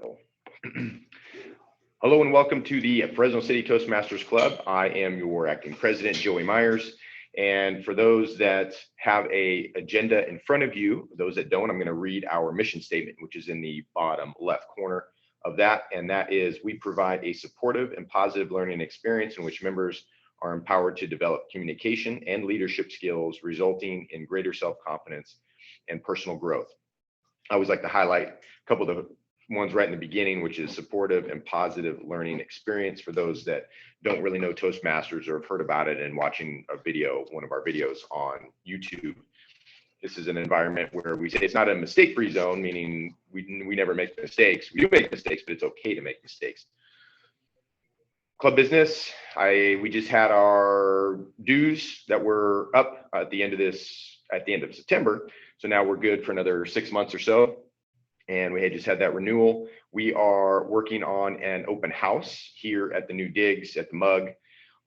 So, hello and welcome to the Fresno City Toastmasters Club. I am your acting president, Joey Myers. And for those that have an agenda in front of you, those that don't, I'm going to read our mission statement, which is in the bottom left corner of that. And that is, we provide a supportive and positive learning experience in which members are empowered to develop communication and leadership skills, resulting in greater self-confidence and personal growth. I always like to highlight a couple of the ones right in the beginning, which is supportive and positive learning experience for those that don't really know Toastmasters or have heard about it and watching a video, one of our videos on YouTube. This is an environment where we say it's not a mistake-free zone, meaning we never make mistakes. We do make mistakes, but it's okay to make mistakes. Club business, we just had our dues that were up at the end of September. So now we're good for another 6 months or so. And we had just had that renewal. We are working on an open house here at the new digs at the Mug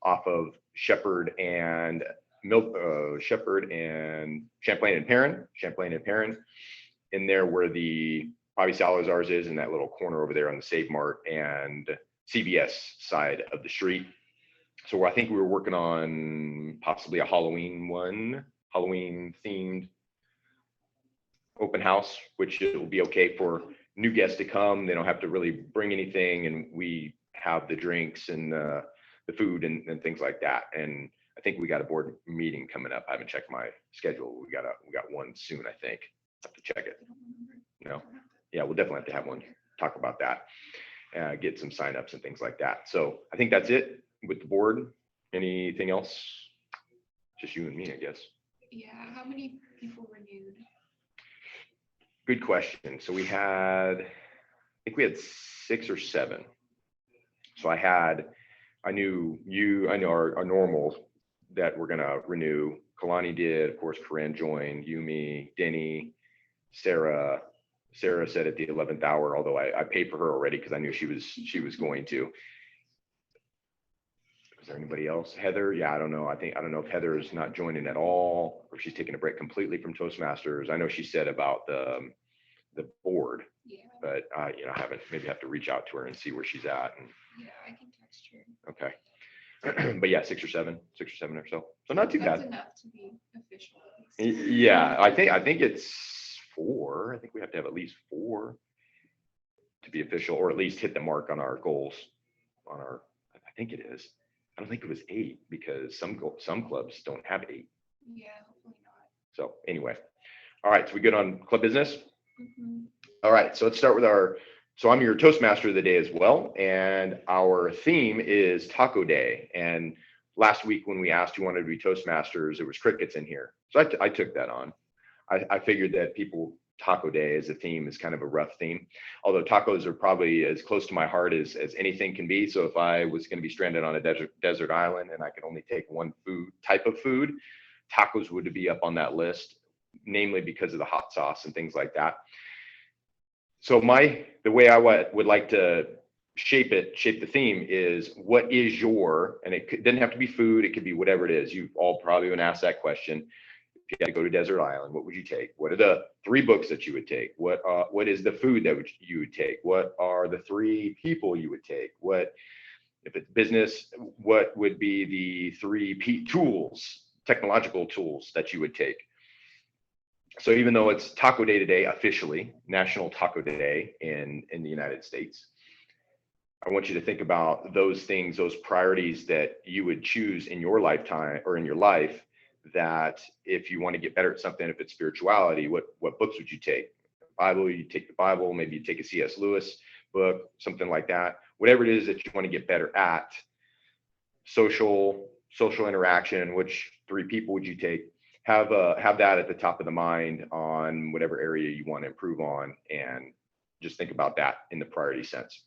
off of Shepherd and Champlain and Perrin, in there where the Bobby Salazar's is, in that little corner over there on the SaveMart and CVS side of the street. So I think we were working on possibly a Halloween themed open house, which will be okay for new guests to come. They don't have to really bring anything, and we have the drinks and the food and things like that. And I think we got a board meeting coming up. I haven't checked my schedule. We got one soon, I think. Have to check it. No, yeah, we'll definitely have to have one. Talk about that. Get some signups and things like that. So I think that's it with the board. Anything else? Just you and me, I guess. Yeah. How many people renewed? Good question. So I think we had 6 or 7. So I knew our normal that we're gonna renew. Kalani did, of course, Corinne joined, Yumi, Denny, Sarah said at the 11th hour, although I paid for her already because I knew she was going to. Is there anybody else? Heather? Yeah, I don't know. I don't know if Heather is not joining at all, or if she's taking a break completely from Toastmasters. I know she said about the board, Yeah. but I maybe have to reach out to her and see where she's at. And, yeah, I can text her. okay. But yeah, 6 or 7 or so. So not too bad. That's enough to be official. Yeah, I think it's 4. I think we have to have at least 4 to be official, or at least hit the mark on our goals. I think it is. I don't think it was 8 because some clubs don't have 8. Yeah, hopefully not. So anyway, all right. So we good on club business? Mm-hmm. All right. So let's start with so I'm your Toastmaster of the day as well, and our theme is Taco Day. And last week when we asked who wanted to be Toastmasters, it was crickets in here. So I took that on. I figured that Taco Day as a theme is kind of a rough theme, although tacos are probably as close to my heart as anything can be. So if I was going to be stranded on a desert island and I could only take one type of food, tacos would be up on that list, namely because of the hot sauce and things like that. So the way I would like to shape the theme is, what is and it doesn't have to be food, it could be whatever it is. You all probably would ask that question. If you had to go to desert island, what would you take? What are the 3 books that you would take? What is the food that you would take? What are the 3 people you would take? If it's business, what would be the 3 technological tools that you would take? So even though it's Taco Day today, officially National Taco Day in the United States, I want you to think about those things, those priorities that you would choose in your lifetime or in your life, that if you want to get better at something, if it's spirituality, what books would you take? Bible, you take the Bible, maybe you take a C.S. Lewis book, something like that. Whatever it is that you want to get better at. Social interaction, which 3 people would you take? Have that at the top of the mind on whatever area you want to improve on, and just think about that in the priority sense.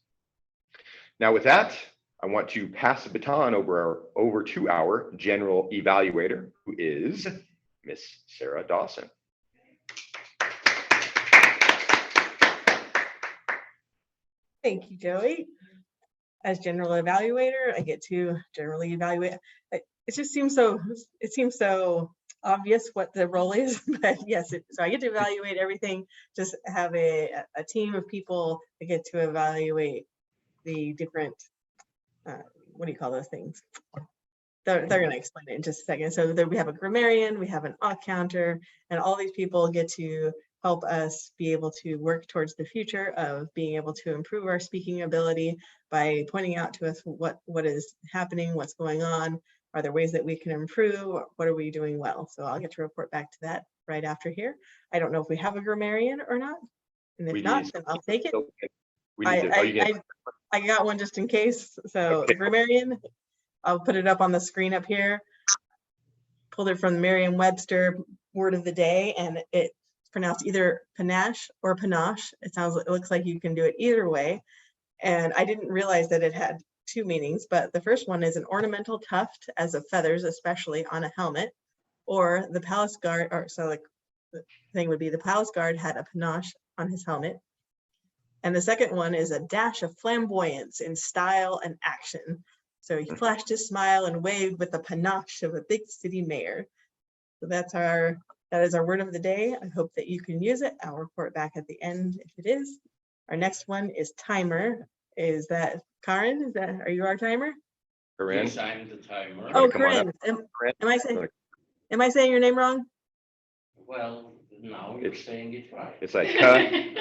Now with that, I want to pass the baton over to our general evaluator, who is Miss Sarah Dawson. Thank you, Joey. As general evaluator, I get to generally evaluate. It seems so obvious what the role is, but yes, so I get to evaluate everything, just have a team of people that get to evaluate the different, what do you call those things? They're going to explain it in just a second. So there we have a grammarian, we have an counter, and all these people get to help us be able to work towards the future of being able to improve our speaking ability by pointing out to us what is happening, what's going on, are there ways that we can improve, what are we doing well. So I'll get to report back to that right after here. I don't know if we have a grammarian or not, and if not, then I'll take it. I got one just in case. So okay. Grammarian, I'll put it up on the screen up here. Pulled it from the Merriam-Webster word of the day, and it's pronounced either panache or panache. It looks like you can do it either way. And I didn't realize that it had two meanings, but the first one is an ornamental tuft as of feathers, especially on a helmet, or the palace guard, or so like the thing would be the palace guard had a panache on his helmet. And the second one is a dash of flamboyance in style and action. So he flashed his smile and waved with the panache of a big city mayor. So that is our word of the day. I hope that you can use it. I'll report back at the end if it is. Our next one is timer. Is that Karen? Are you our timer? Perrin. Yes, I'm the timer. Oh, Perrin. Am I saying your name wrong? Well, now you're saying it right. It's like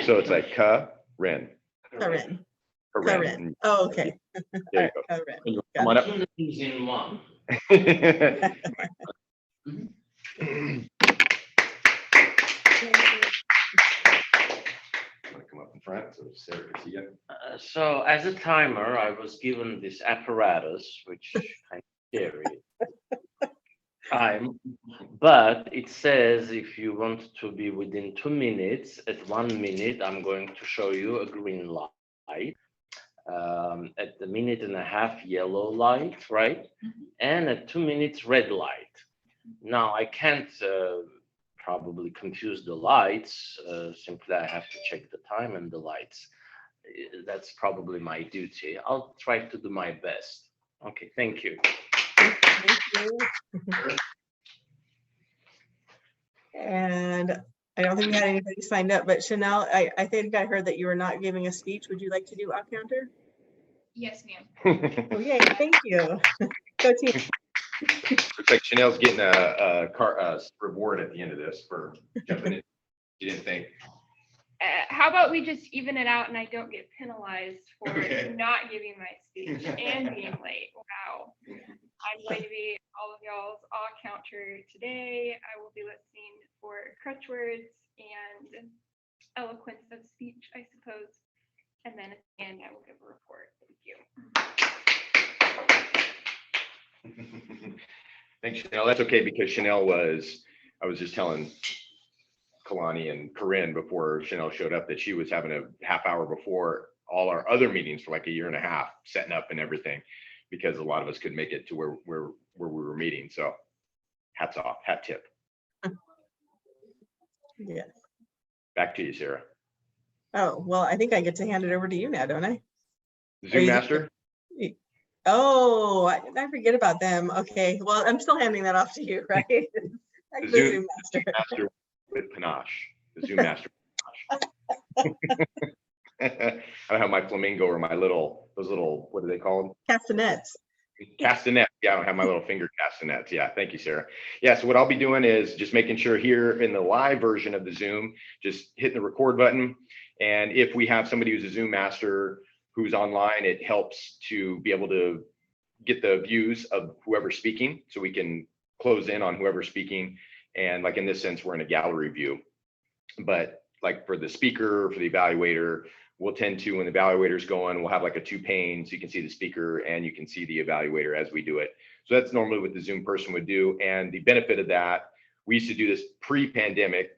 so it's like Perrin. Perrin. Oh, okay. There you go. Come on up. Two names in one. Come up in front so Sarah can see you. So as a timer, I was given this apparatus, which kind of scary. But it says if you want to be within 2 minutes, at 1 minute, I'm going to show you a green light. At the 1.5 minutes, yellow light, right? Mm-hmm. And at 2 minutes, red light. Now I can't probably confuse the lights. Simply I have to check the time and the lights. That's probably my duty. I'll try to do my best. Okay, thank you. Thank you. And I don't think we had anybody signed up, but Chanel, I think I heard that you were not giving a speech. Would you like to do our counter? Yes, ma'am. Oh, yay, thank you. Go team. Looks like Chanel's getting a reward at the end of this for jumping in. You didn't think. How about we just even it out and I don't get penalized for not giving my speech and being late? Wow. I'm going to be all of y'all's counter today. I will be listening for crutch words and eloquence of speech, I suppose. And then at the end, I will give a report. Thank you. Thanks, Chanel. That's okay because Chanel I was just telling Kalani and Perrin before Chanel showed up that she was having a half hour before all our other meetings for like 1.5 years, setting up and everything, because a lot of us couldn't make it to where we were meeting. So hats off, hat tip. Yes. Back to you, Sarah. Oh, well, I think I get to hand it over to you now, don't I? Zoom Master? Oh, I forget about them. Okay, well, I'm still handing that off to you, right? The Zoom Master with panache. The Zoom Master with panache. I don't have my flamingo or my those little, what are they called? Castanets. Castanets. Yeah, I don't have my little finger castanets. Yeah, thank you, Sarah. Yeah, so what I'll be doing is just making sure here in the live version of the Zoom, just hitting the record button. And if we have somebody who's a Zoom master who's online, it helps to be able to get the views of whoever's speaking so we can close in on whoever's speaking. And like in this sense, we're in a gallery view. But like for the speaker, for the evaluator, we'll tend to, when the evaluator's going, we'll have like a 2-pane so you can see the speaker and you can see the evaluator as we do it. So that's normally what the Zoom person would do. And the benefit of that, we used to do this pre-pandemic,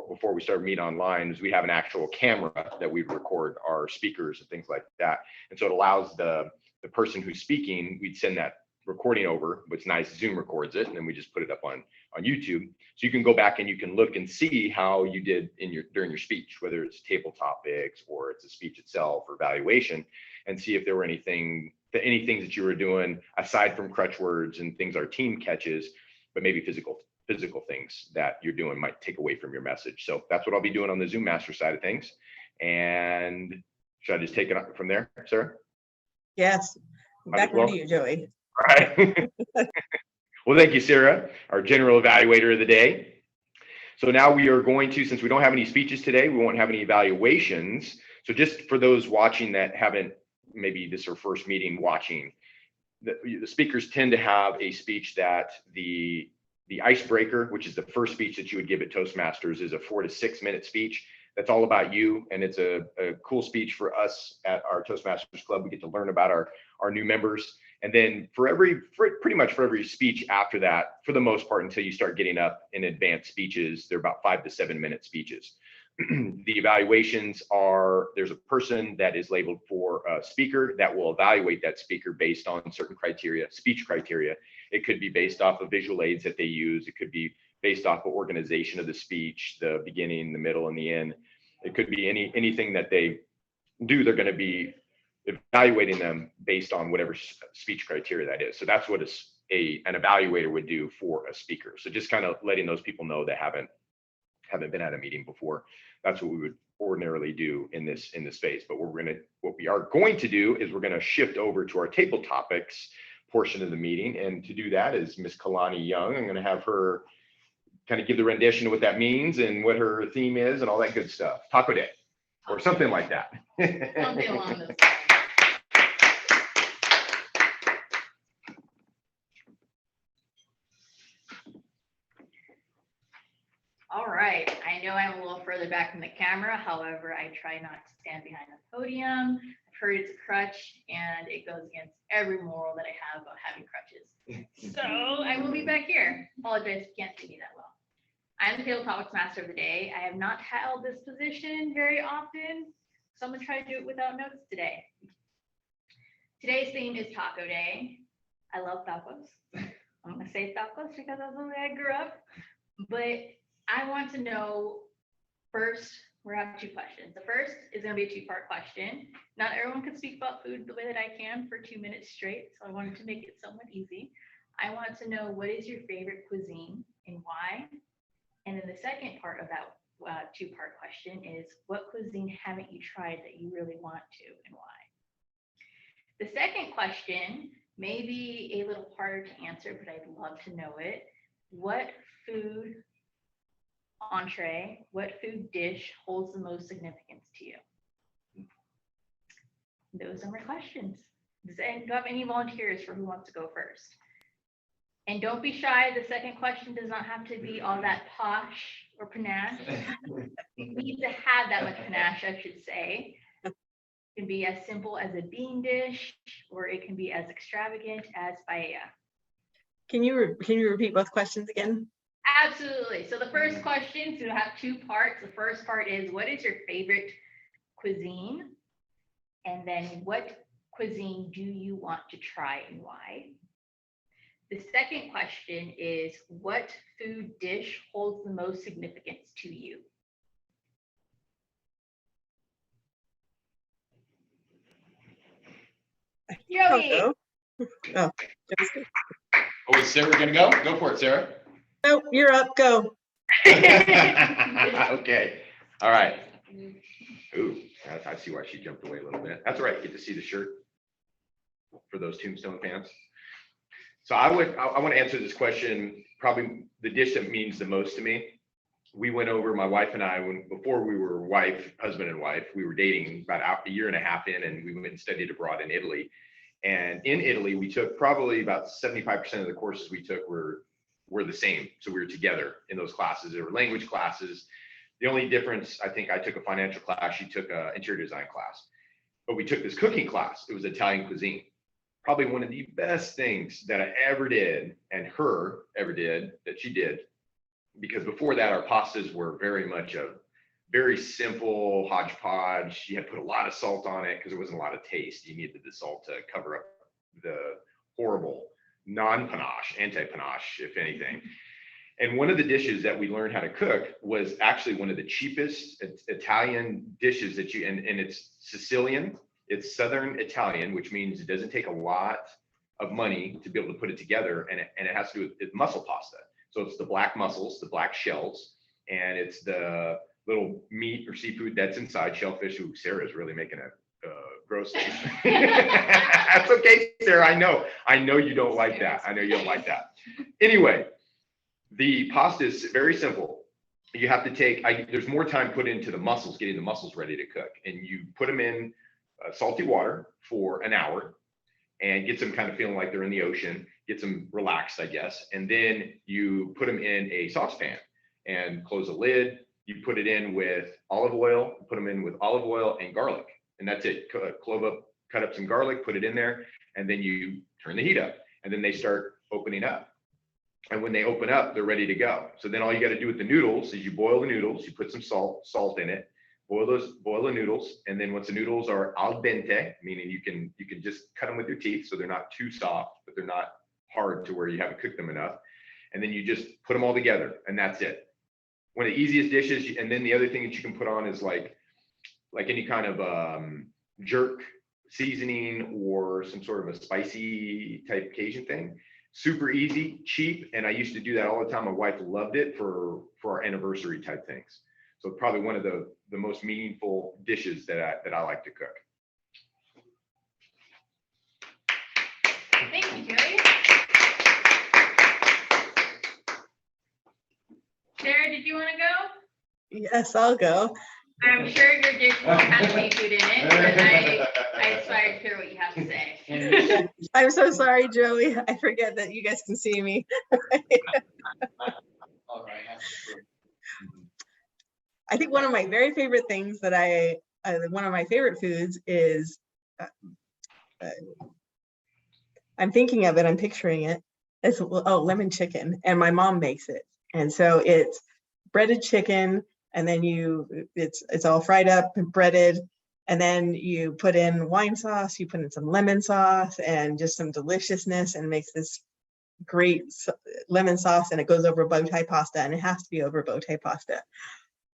before we started meeting online, is we have an actual camera that we'd record our speakers and things like that. And so it allows the person who's speaking, we'd send that recording over. What's nice, Zoom records it, and then we just put it up on YouTube. So you can go back and you can look and see how you did during your speech, whether it's table topics or it's a speech itself or evaluation, and see if there were any things that you were doing aside from crutch words and things our team catches, but maybe physical physical things that you're doing might take away from your message. So that's what I'll be doing on the Zoom Master side of things. And should I just take it up from there, Sarah? Yes. Back Well, to you, Joey. All right. Well, thank you, Sarah, our general evaluator of the day. So now we are going to, since we don't have any speeches today, we won't have any evaluations. So just for those watching that haven't, maybe this is their first meeting watching, the speakers tend to have a speech that the icebreaker, which is the first speech that you would give at Toastmasters, is a 4 to 6 minute speech. That's all about you. And it's a cool speech for us at our Toastmasters Club. We get to learn about our new members. And then pretty much for every speech after that, for the most part, until you start getting up in advanced speeches, they're about 5 to 7 minute speeches. The evaluations are, there's a person that is labeled for a speaker that will evaluate that speaker based on certain criteria, speech criteria. It could be based off of visual aids that they use. It could be based off of organization of the speech, the beginning, the middle, and the end. It could be anything that they do. They're going to be evaluating them based on whatever speech criteria that is. So that's what an evaluator would do for a speaker. So just kind of letting those people know that haven't been at a meeting before. That's what we would ordinarily do in this phase. But what we are going to do is we're going to shift over to our table topics portion of the meeting. And to do that is Miss Kalani Young. I'm going to have her kind of give the rendition of what that means and what her theme is and all that good stuff. Taco Day or something like that. Something along those lines. All right, I know I'm a little further back from the camera. However, I try not to stand behind the podium. I've heard it's a crutch and it goes against every moral that I have about having crutches. So I will be back here. Apologize if you can't see me that well. I'm the Table Topics Master of the Day. I have not held this position very often, so I'm gonna try to do it without notes today. Today's theme is Taco Day. I love tacos. I'm gonna say tacos because that's the way I grew up. But I want to know first, we're gonna have 2 questions. The first is gonna be a 2-part question. Not everyone can speak about food the way that I can for 2 minutes straight, so I wanted to make it somewhat easy. I want to know, what is your favorite cuisine and why? And then the second part of that 2-part question is, what cuisine haven't you tried that you really want to and why? The second question may be a little harder to answer, but I'd love to know it. What food entree, what food dish holds the most significance to you? Those are my questions. Do you have any volunteers for who wants to go first? And don't be shy. The second question does not have to be all that posh or panache. You need to have that much panache, I should say. It can be as simple as a bean dish, or it can be as extravagant as paella. Can you repeat both questions again? Absolutely. So the first question, so you have 2 parts. The first part is, what is your favorite cuisine? And then what cuisine do you want to try and why? The second question is, what food dish holds the most significance to you? Joey. Oh, oh, is Sarah gonna go? Go for it, Sarah. no, you're up. Go. Okay. All right. Ooh, I see why she jumped away a little bit. That's all right. Get to see the shirt for those Tombstone fans. So I want to answer this question, probably the dish that means the most to me. We went over, my wife and I, before we were husband and wife, we were dating about a year and a half in, and we went and studied abroad in Italy. And in Italy, we took probably about 75% of the courses we took were the same. So we were together in those classes. There were language classes. The only difference, I think I took a financial class, she took an interior design class. But we took this cooking class. It was Italian cuisine. Probably one of the best things that I ever did, and her ever did, that she did. Because before that, our pastas were very much a very simple hodgepodge. She had put a lot of salt on it because there wasn't a lot of taste. You needed the salt to cover up the horrible non-panache, anti-panache, if anything. And one of the dishes that we learned how to cook was actually one of the cheapest Italian dishes that and it's Sicilian. It's Southern Italian, which means it doesn't take a lot of money to be able to put it together. And it has to do with mussel pasta. So it's the black mussels, the black shells, and it's the little meat or seafood that's inside shellfish. Ooh, Sarah's really making a gross. That's okay, Sarah. I know you don't like that. I know you don't like that. Anyway, the pasta is very simple. You have to take, there's more time put into the mussels, getting the mussels ready to cook. And you put them in salty water for an hour and gets them kind of feeling like they're in the ocean, gets them relaxed, I guess. And then you put them in a saucepan and close the lid. You put it in with olive oil, put them in with olive oil and garlic. And that's it. Cut up some garlic, put it in there, and then you turn the heat up. And then they start opening up. And when they open up, they're ready to go. So then all you got to do with the noodles is you boil the noodles, you put some salt in it, boil the noodles. And then once the noodles are al dente, meaning you can just cut them with your teeth so they're not too soft, but they're not hard to where you haven't cooked them enough. And then you just put them all together and that's it. One of the easiest dishes. And then the other thing that you can put on is like any kind of jerk seasoning or some sort of a spicy type Cajun thing. Super easy, cheap, and I used to do that all the time. My wife loved it for our anniversary type things. So probably one of the most meaningful dishes that I like to cook. Thank you, Joey. Sarah, did you want to go? Yes, I'll go. I'm sure your dish won't have seafood in it, but I aspire to hear what you have to say. I'm so sorry, Joey. I forget that you guys can see me. All right. I think one of my very favorite things that one of my favorite foods is, I'm thinking of it, I'm picturing it. It's lemon chicken, and my mom makes it. And so it's breaded chicken, and then it's all fried up and breaded, and then you put in wine sauce, you put in some lemon sauce and just some deliciousness, and it makes this great lemon sauce, and it goes over bow tie pasta, and it has to be over bow tie pasta.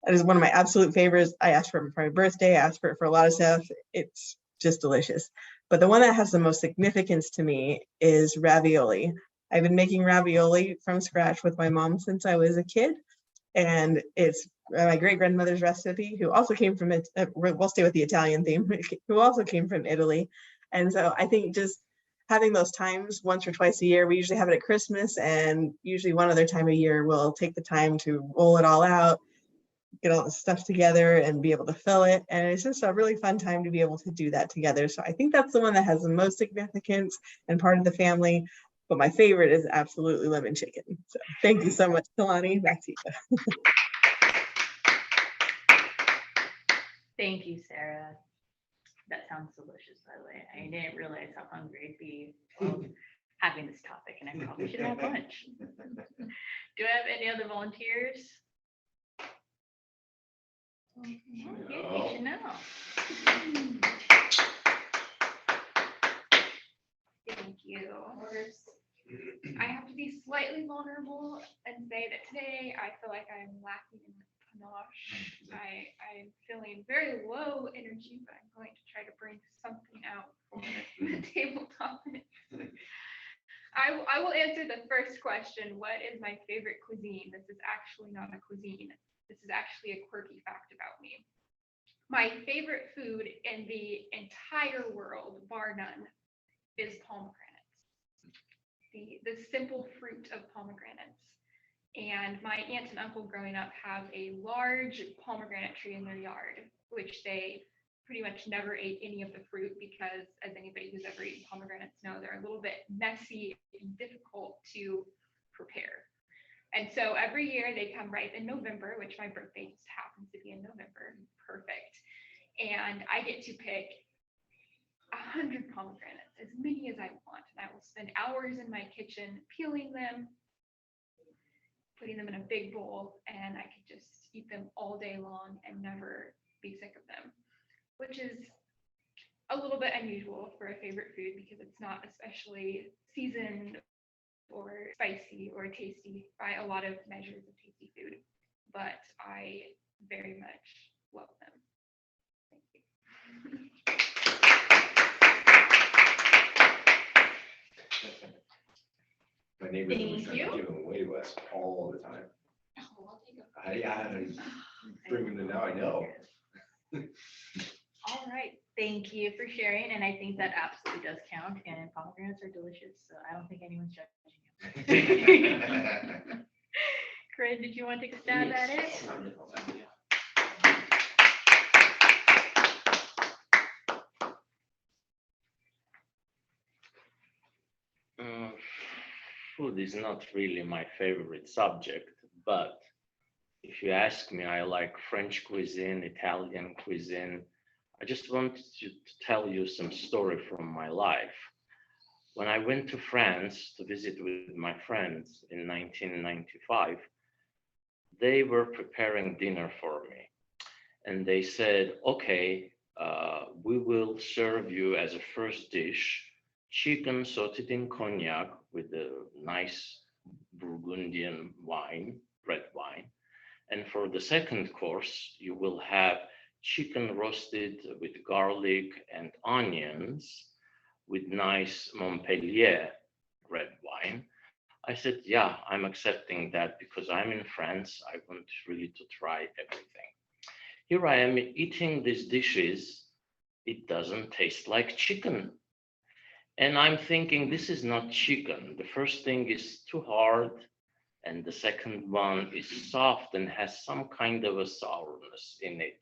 That is one of my absolute favorites. I asked for it for my birthday, I asked for it for a lot of stuff. It's just delicious. But the one that has the most significance to me is ravioli. I've been making ravioli from scratch with my mom since I was a kid. And it's my great grandmother's recipe, who also came from it. We'll stay with the Italian theme, who also came from Italy. And so I think just having those times once or twice a year, we usually have it at Christmas, and usually one other time a year, we'll take the time to roll it all out, get all the stuff together and be able to fill it. And it's just a really fun time to be able to do that together. So I think that's the one that has the most significance and part of the family. But my favorite is absolutely lemon chicken. So thank you so much, Kalani. Back to you. Thank you, Sarah. That sounds delicious, by the way. I didn't realize how hungry I'd be having this topic, and I probably should have lunch. Do I have any other volunteers? Okay, you should know. Thank you. I have to be slightly vulnerable and say that today I feel like I'm lacking in panache. I'm feeling very low energy, but I'm going to try to bring something out for the tabletop. I will answer the first question. What is my favorite cuisine? This is actually not a cuisine. This is actually a quirky fact about me. My favorite food in the entire world, bar none, is pomegranates. The simple fruit of pomegranates. And my aunt and uncle growing up have a large pomegranate tree in their yard, which they pretty much never ate any of the fruit because, as anybody who's ever eaten pomegranates know, they're a little bit messy and difficult to prepare. And so every year they come ripe in November, which my birthday just happens to be in November. Perfect. And I get to pick 100 pomegranates, as many as I want. And I will spend hours in my kitchen peeling them, putting them in a big bowl, and I could just eat them all day long and never be sick of them, which is a little bit unusual for a favorite food because it's not especially seasoned or spicy or tasty by a lot of measures of tasty food, but I very much love them. Thank you. My neighbors in Thank Fresno you. give them away to us all the time. Oh, I'll take a- I bring them to now, I know. All right, thank you for sharing, and I think that absolutely does count, and pomegranates are delicious, so I don't think anyone's judging you. Corinne, did you want to take a stab at it? Food is not really my favorite subject, but if you ask me, I like French cuisine, Italian cuisine. I just wanted to tell you some story from my life. When I went to France to visit with my friends in 1995, they were preparing dinner for me. And they said, okay, we will serve you as a first dish, chicken sauteed in cognac with a nice Burgundian wine, red wine. And for the second course, you will have chicken roasted with garlic and onions with nice Montpellier red wine. I said, yeah, I'm accepting that because I'm in France. I want really to try everything. Here I am eating these dishes. It doesn't taste like chicken. And I'm thinking, this is not chicken. The first thing is too hard. And the second one is soft and has some kind of a sourness in it.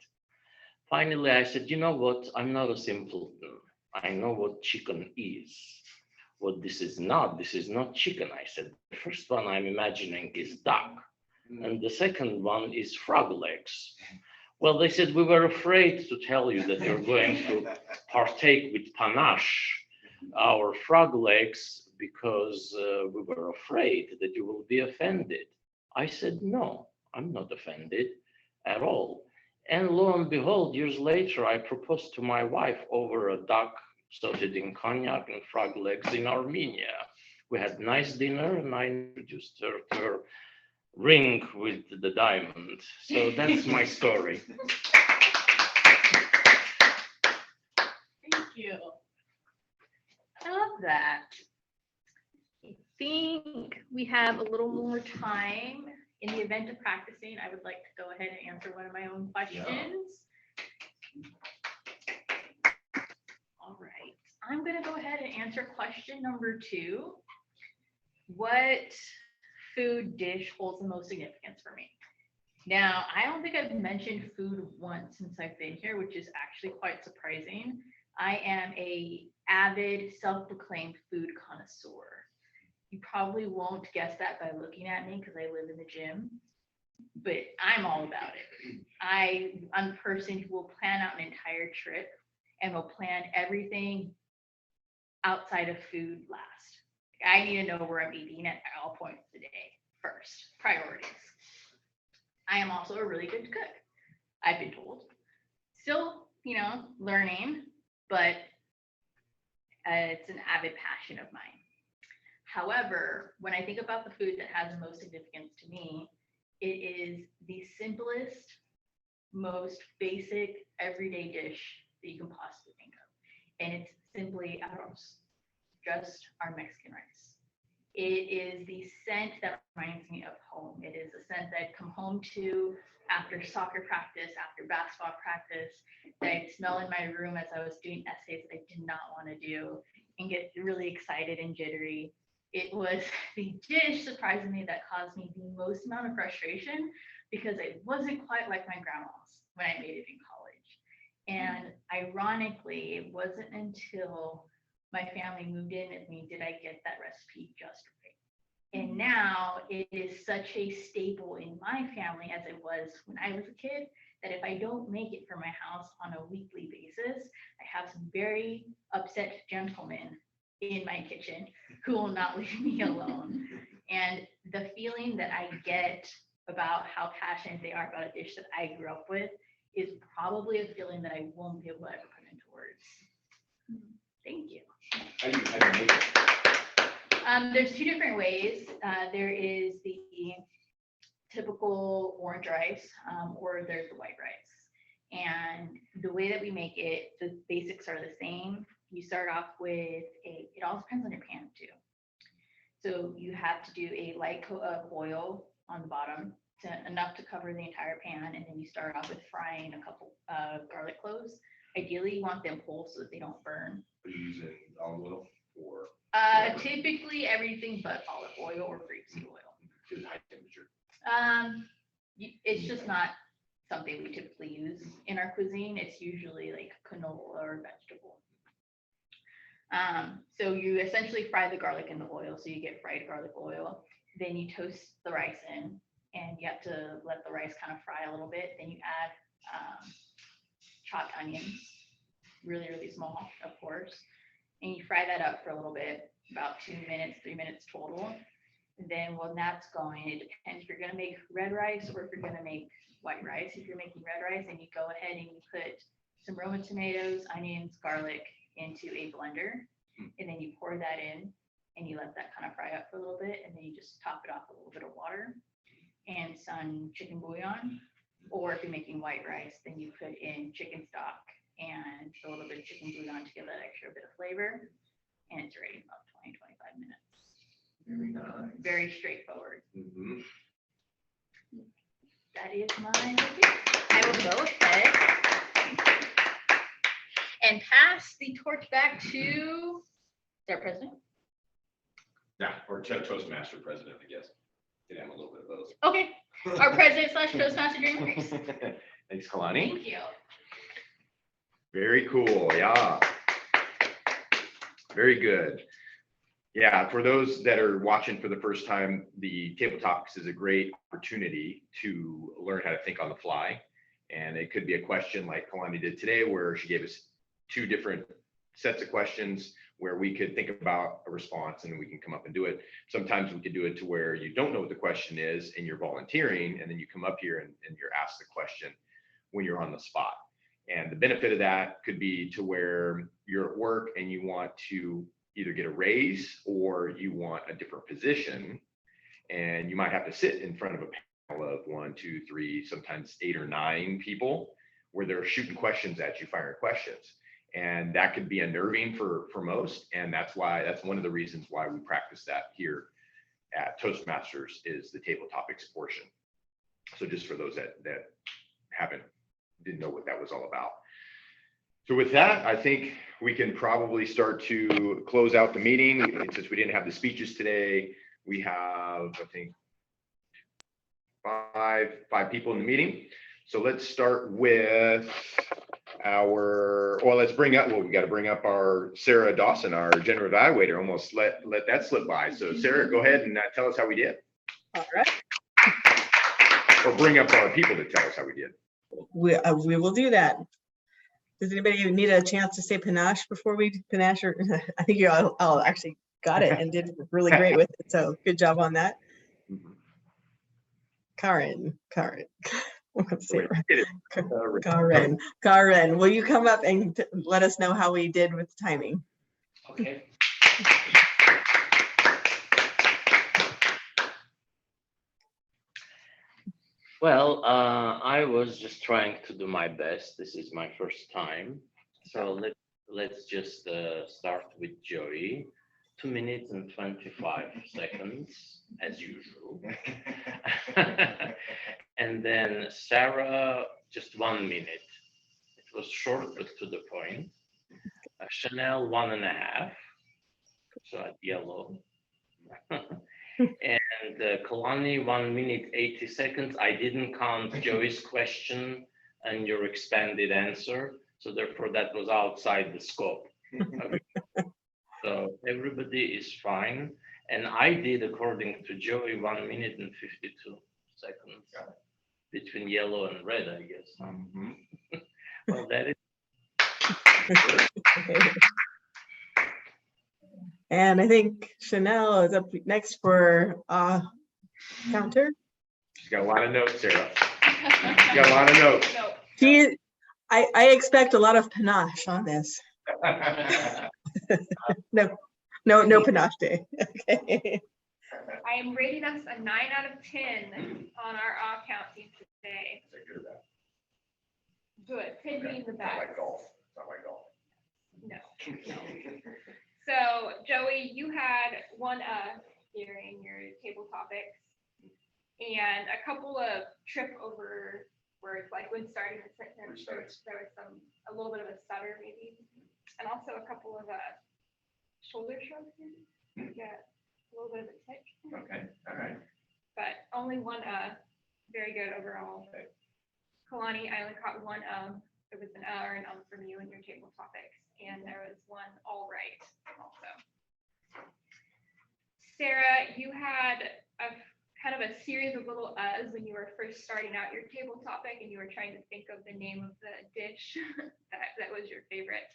Finally, I said, you know what? I'm not a simpleton. I know what chicken is. What this is not chicken. I said, the first one I'm imagining is duck. And the second one is frog legs. Well, they said, we were afraid to tell you that you're going to partake with panache, our frog legs, because we were afraid that you will be offended. I said, no, I'm not offended at all. And lo and behold, years later, I proposed to my wife over a duck sauteed in cognac and frog legs in Armenia. We had nice dinner and I introduced her to her ring with the diamond. So that's my story. Thank you. I love that. I think we have a little more time. In the event of practicing, I would like to go ahead and answer one of my own questions. All right, I'm going to go ahead and answer question number 2. What food dish holds the most significance for me? Now, I don't think I've mentioned food once since I've been here, which is actually quite surprising. I am an avid self-proclaimed food connoisseur. You probably won't guess that by looking at me because I live in the gym, but I'm all about it. I'm a person who will plan out an entire trip and will plan everything outside of food last. I need to know where I'm eating at all points of the day first, priorities. I am also a really good cook, I've been told. Still, learning, but it's an avid passion of mine. However, when I think about the food that has the most significance to me, it is the simplest, most basic, everyday dish that you can possibly think of. And it's simply arroz, just our Mexican rice. It is the scent that reminds me of home. It is the scent that I come home to after soccer practice, after basketball practice, that I'd smell in my room as I was doing essays that I did not want to do and get really excited and jittery. It was the dish, surprisingly, that caused me the most amount of frustration because it wasn't quite like my grandma's when I made it in college. And ironically, it wasn't until my family moved in with me did I get that recipe just right. And now it is such a staple in my family as it was when I was a kid, that if I don't make it for my house on a weekly basis, I have some very upset gentlemen in my kitchen who will not leave me alone. And the feeling that I get about how passionate they are about a dish that I grew up with is probably a feeling that I won't be able to ever put into words. Thank you. How do you make it? There's 2 different ways. There is the typical orange rice, or there's the white rice. And the way that we make it, the basics are the same. You start off with it all depends on your pan too. So you have to do a light coat of oil on the bottom, enough to cover the entire pan, and then you start off with frying a couple garlic cloves. Ideally, you want them whole so that they don't burn. Are you using olive oil or Typically everything but olive oil or grapeseed oil. is high temperature? It's just not something we typically use in our cuisine. It's usually like canola or vegetable. So you essentially fry the garlic in the oil, so you get fried garlic oil. Then you toast the rice in, and you have to let the rice kind of fry a little bit. Then you add chopped onions, really, really small, of course. And you fry that up for a little bit, about 2 minutes, 3 minutes total. And then when that's going, it depends if you're gonna make red rice or if you're gonna make white rice. If you're making red rice, then you go ahead and you put some Roma tomatoes, onions, garlic into a blender. And then you pour that in and you let that kind of fry up for a little bit. And then you just top it off with a little bit of water and some chicken bouillon. Or if you're making white rice, then you put in chicken stock and a little bit of chicken bouillon to give that extra bit of flavor. And it's ready in about 20, 25 minutes. Very nice. Very straightforward. Mhm. That is my review. I will go ahead and pass the torch back to their president. Yeah, or Toastmaster president, I guess. Did have a little bit of both. Okay, our president / Toastmaster Green Grace. Thanks, Kalani. Thank you. Very cool. Yeah. Very good. Yeah, for those that are watching for the first time, the Table Topics is a great opportunity to learn how to think on the fly. And it could be a question like Kalani did today, where she gave us 2 different sets of questions where we could think about a response and then we can come up and do it. Sometimes we could do it to where you don't know what the question is and you're volunteering, and then you come up here and you're asked the question when you're on the spot. And the benefit of that could be to where you're at work and you want to either get a raise or you want a different position, and you might have to sit in front of a panel of 1, 2, 3, sometimes 8 or 9 people where they're shooting questions at you, firing questions. And that could be unnerving for most. And that's one of the reasons why we practice that here at Toastmasters, is the table topics portion. So just for those that didn't know what that was all about. So with that, I think we can probably start to close out the meeting. Since we didn't have the speeches today, we have, I think, five people in the meeting. So let's start with we got to bring up our Sarah Dawson, our general evaluator. Almost let that slip by. So Sarah, go ahead and tell us how we did. All right. Or bring up our people to tell us how we did. We will do that. Does anybody need a chance to say panache before we panache? Or I think you all actually got it and did really great with it. So good job on that. Mhm. Karen. Let's say it right. Karen. Karen, will you come up and let us know how we did with timing? Okay. Well, I was just trying to do my best. This is my first time. So let's just start with Joey. 2 minutes and 25 seconds, as usual. And then Sarah, just 1 minute. It was short, but to the point. Chanel, 1.5. So at yellow. And Kalani, 1 minute, 80 seconds. I didn't count Joey's question and your expanded answer. So therefore that was outside the scope. Okay. So everybody is fine. And I did, according to Joey, 1 minute and 52 seconds between yellow and red, I guess. Mhm. Well, that is. And I think Chanel is up next for counter. She's got a lot of notes, Sarah. She's got a lot of notes. I expect a lot of panache on this. No panache day. Okay. I am rating us a 9 out of 10 on our off count team today. Good. 10 being the Not best. like golf. Not like golf. No. So Joey, you had one during your table topics. And a couple of trip over words, like when starting a sentence, there was a little bit of a stutter maybe. And also a couple of shoulder shrugs, yeah, a little bit of a tick. Okay, all right. But only one very good overall. Kalani, I only caught one there was an or an from you in your table topics, and there was one all right also. Sarah, you had a kind of a series of little when you were first starting out your table topic and you were trying to think of the name of the dish that was your favorite.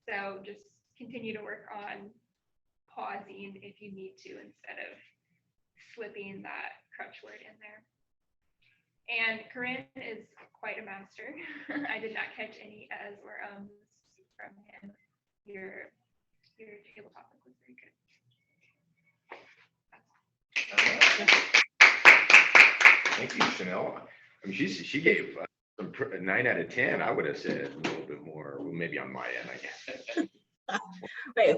So just continue to work on pausing if you need to instead of slipping that crutch word in there. And Corinne is quite a master. I did not catch any as or from him. Your table topic was very good. Thank you, Chanel. I mean, she gave a 9 out of 10. I would have said a little bit more, well, maybe on my end, I guess. Wait,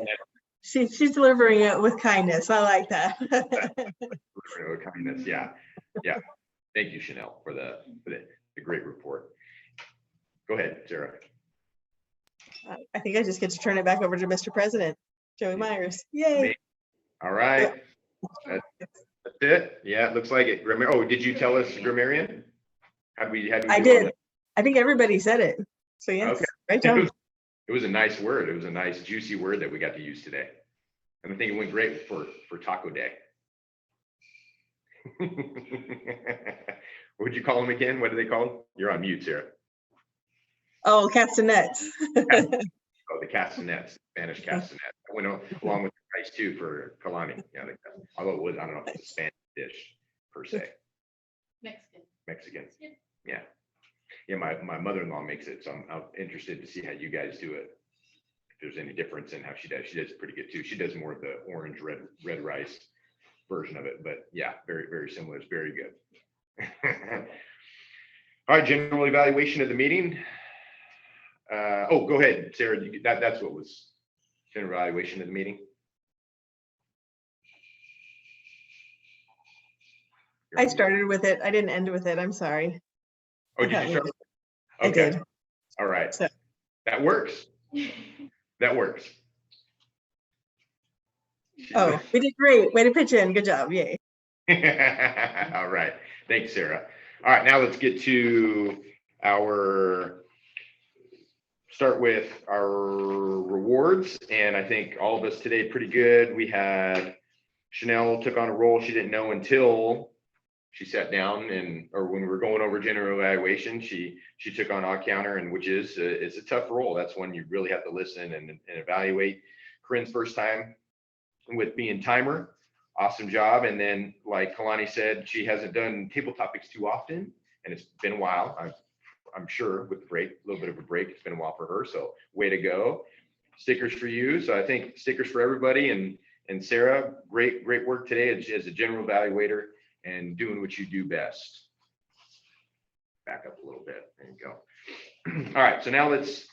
she's delivering it with kindness. I like that. With kindness, yeah. Thank you, Chanel, for the great report. Go ahead, Sarah. I think I just get to turn it back over to Mr. President, Joey Myers. Yay. All right. That's it. Yeah, it looks like it. Oh, did you tell us grammarian? I did. I think everybody said it. So yes, okay. Right, John. It was a nice word. It was a nice, juicy word that we got to use today. And I think it went great for Taco Day. What would you call them again? What do they call them? You're on mute, Sarah. Oh, castanets. Oh, the castanets, Spanish castanets. I went along with the rice too for Kalani. Yeah, although it was, I don't know if it's a Spanish dish per se. Mexican. Yeah. My mother-in-law makes it, so I'm interested to see how you guys do it. If there's any difference in how she does. She does pretty good too. She does more of the orange red rice version of it, but yeah, very, very similar. It's very good. All right, general evaluation of the meeting. Oh, go ahead, Sarah. That's what was general evaluation of the meeting. I started with it. I didn't end with it. I'm sorry. Oh, did you start? I did. All right. So. That works. That works. Oh, we did great. Way to pitch in. Good job. Yay. All right. Thanks, Sarah. All right. Now let's get to start with our rewards. And I think all of us today pretty good. We had Chanel took on a role she didn't know until she sat down or when we were going over general evaluation, she took on odd counter, and which is it's a tough role. That's when you really have to listen and evaluate. Corinne's first time with being timer, awesome job. And then like Kalani said, she hasn't done table topics too often, and it's been a while. I'm sure with the break, a little bit of a break, it's been a while for her. So way to go. Stickers for you. So I think stickers for everybody. And Sarah, great work today as a general evaluator and doing what you do best. Back up a little bit. There you go. All right. So now let's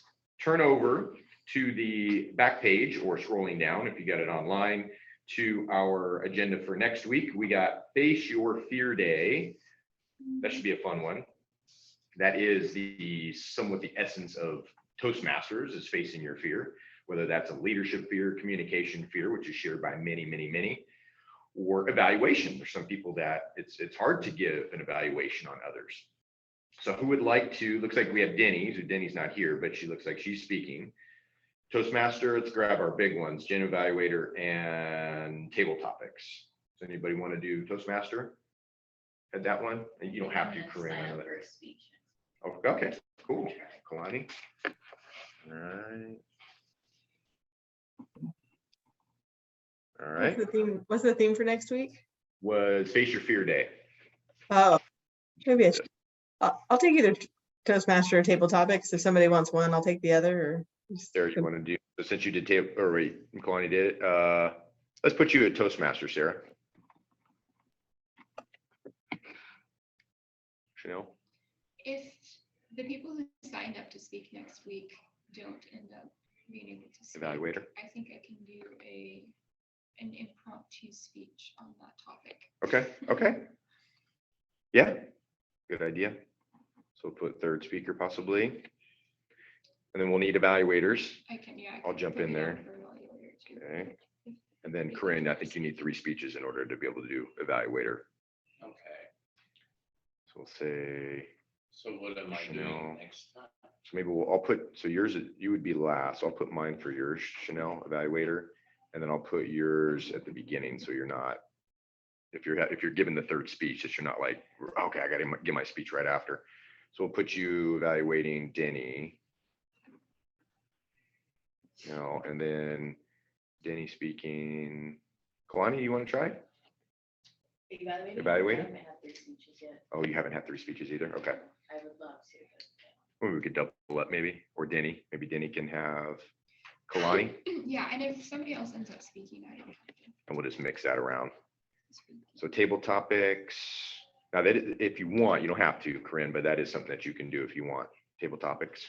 turn over to the back page, or scrolling down if you got it online, to our agenda for next week. We got Face Your Fear Day. That should be a fun one. That is somewhat the essence of Toastmasters, is facing your fear, whether that's a leadership fear, communication fear, which is shared by many, or evaluation. There's some people that it's hard to give an evaluation on others. So who would like to, looks like we have Denny, so Denny's not here, but she looks like she's speaking. Toastmaster, let's grab our big ones, Gen Evaluator and table topics. Does anybody want to do Toastmaster? Had that one? And you don't have to, Corinne. Oh, okay, cool. Kalani. All right. What's the theme for next week? Was Face Your Fear Day. Oh, maybe I'll take either Toastmaster or table topics. If somebody wants one, I'll take the other. Or Sarah, you want to do, since you did table, or wait, Kalani did it. Let's put you at Toastmaster, Sarah. Chanel. If the people who signed up to speak next week don't end up being able to speak, Evaluator. I think I can do a an impromptu speech on that topic. Okay. Yeah, good idea. So we'll put third speaker possibly. And then we'll need evaluators. I can, yeah. I'll jump in there. Okay. Okay. And then Corinne, I think you need 3 speeches in order to be able to do evaluator. Okay. So we'll say, So what am I Chanel. doing next time? so maybe I'll put, so yours, you would be last. I'll put mine for yours, Chanel, evaluator. And then I'll put yours at the beginning. So you're not, if you're given the third speech, that you're not like, okay, I got to give my speech right after. So we'll put you evaluating Denny. You know, and then Denny speaking. Kalani, you want to try? Evaluating? Evaluating? I haven't had 3 speeches yet. Oh, you haven't had 3 speeches either? Okay. I would love to, but Well, we could double up maybe, or Denny. Maybe Denny can have Kalani, Yeah, and if somebody else ends up speaking, I don't have to and we'll just mix that around. speak. So table topics. Now that if you want, you don't have to, Corinne, but that is something that you can do if you want. Table topics.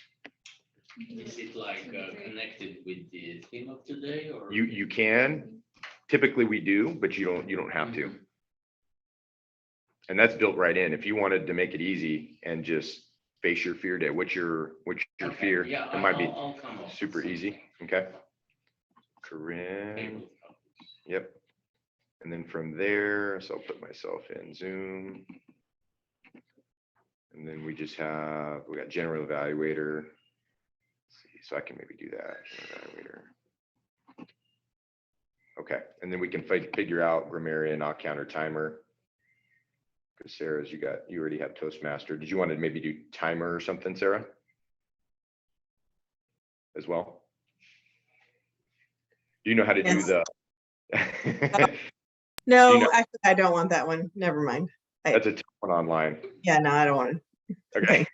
Is it like connected with the theme of today or? You can. Typically we do, but you don't have to. And that's built right in. If you wanted to make it easy and just face your fear day, what's your Okay, fear? Yeah, It might be I'll come up with super something. easy. Okay. Corinne. Table topics. Yep. And then from there, so I'll put myself in Zoom. And then we got general evaluator. Let's see, so I can maybe do that. General evaluator. Okay, and then we can figure out grammarian, not counter timer. Because Sarah's, you already have Toastmaster. Did you want to maybe do timer or something, Sarah? As well? Do you know how to do Yes. the? No, You know- actually, I don't want that one. Never mind. That's a tough one online. Yeah, no, I don't want it. Okay.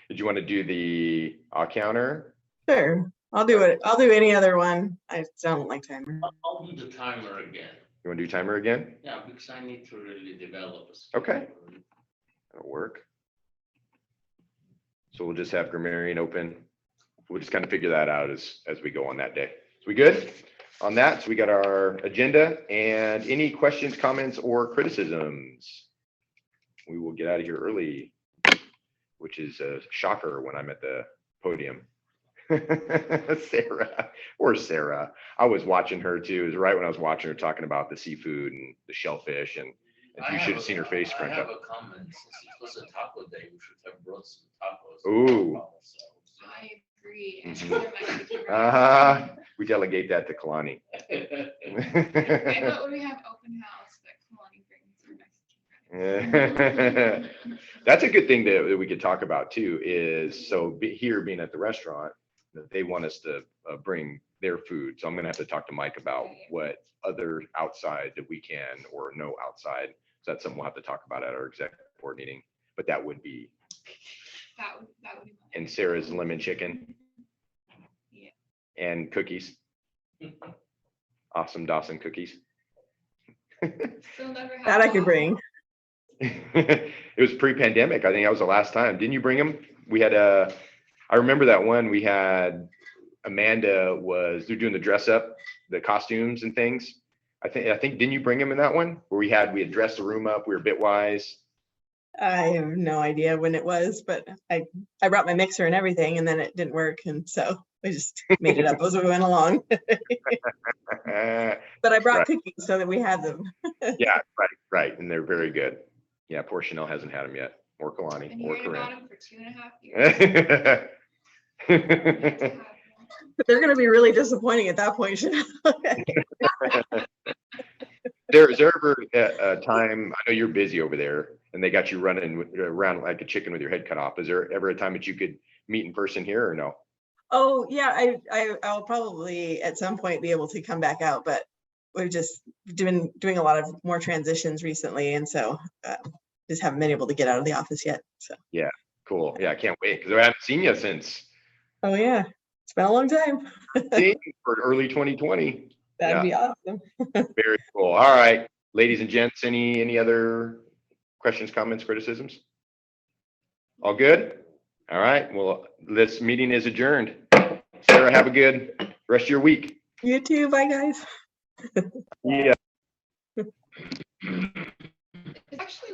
Did you want to do the counter? Sure, I'll do it. I'll do any other one. I don't like timer. I'll do the timer again. You want to do timer again? Yeah, because I need to really develop a skill. Okay. That'll work. So we'll just have grammarian open. We'll just kind of figure that out as we go on that day. So we good on that? So we got our agenda, and any questions, comments, or criticisms? We will get out of here early, which is a shocker when I'm at the podium. Sarah. I was watching her too. It was right when I was watching her talking about the seafood and the shellfish, and you should have seen her face I crunch have up. a comment. Since it was a taco day, we should have brought some tacos. Ooh. I agree. And Mhm. one of my cookie wrappers. We delegate that to Kalani. I bet when we have open house, that Kalani brings her Mexican. That's a good thing that we could talk about too, is so here being at the restaurant, that they want us to bring their food. So I'm gonna have to talk to Mike about what other outside that we can or no outside. So that's something we'll have to talk about at our executive board meeting, but that would be, That would be. and Sarah's lemon chicken. Yeah. And cookies. Awesome Dawson cookies. Still never had That I could bring. It was pre-pandemic. I think that was the last time. Didn't you bring them? We had I remember that one we had. Amanda they're doing the dress up, the costumes and things. I think didn't you bring them in that one where we had dressed the room up? We were bitwise. I have no idea when it was, but I brought my mixer and everything, and then it didn't work, and so we just made it up as we went along. But I brought Right. cookies so that we had them. Yeah, right. And they're very good. Yeah, poor Chanel hasn't had them yet, or Kalani, Been or hearing about Corinne. him for 2.5 years. But they're going to be really disappointing at that point. Chanel. Is there ever a time, I know you're busy over there, and they got you running around like a chicken with your head cut off. Is there ever a time that you could meet in person here or no? Oh yeah, I'll probably at some point be able to come back out, but we've just doing a lot of more transitions recently, and so just haven't been able to get out of the office yet. So Cool. Yeah, I can't wait because I haven't seen you since oh yeah, it's been a long time. for early 2020. That'd be awesome. Very cool. All right, ladies and gents, any other questions, comments, criticisms? All good? All right. Well, this meeting is adjourned. Sarah, have a good rest of your week. You too. Bye guys. Yeah. It's actually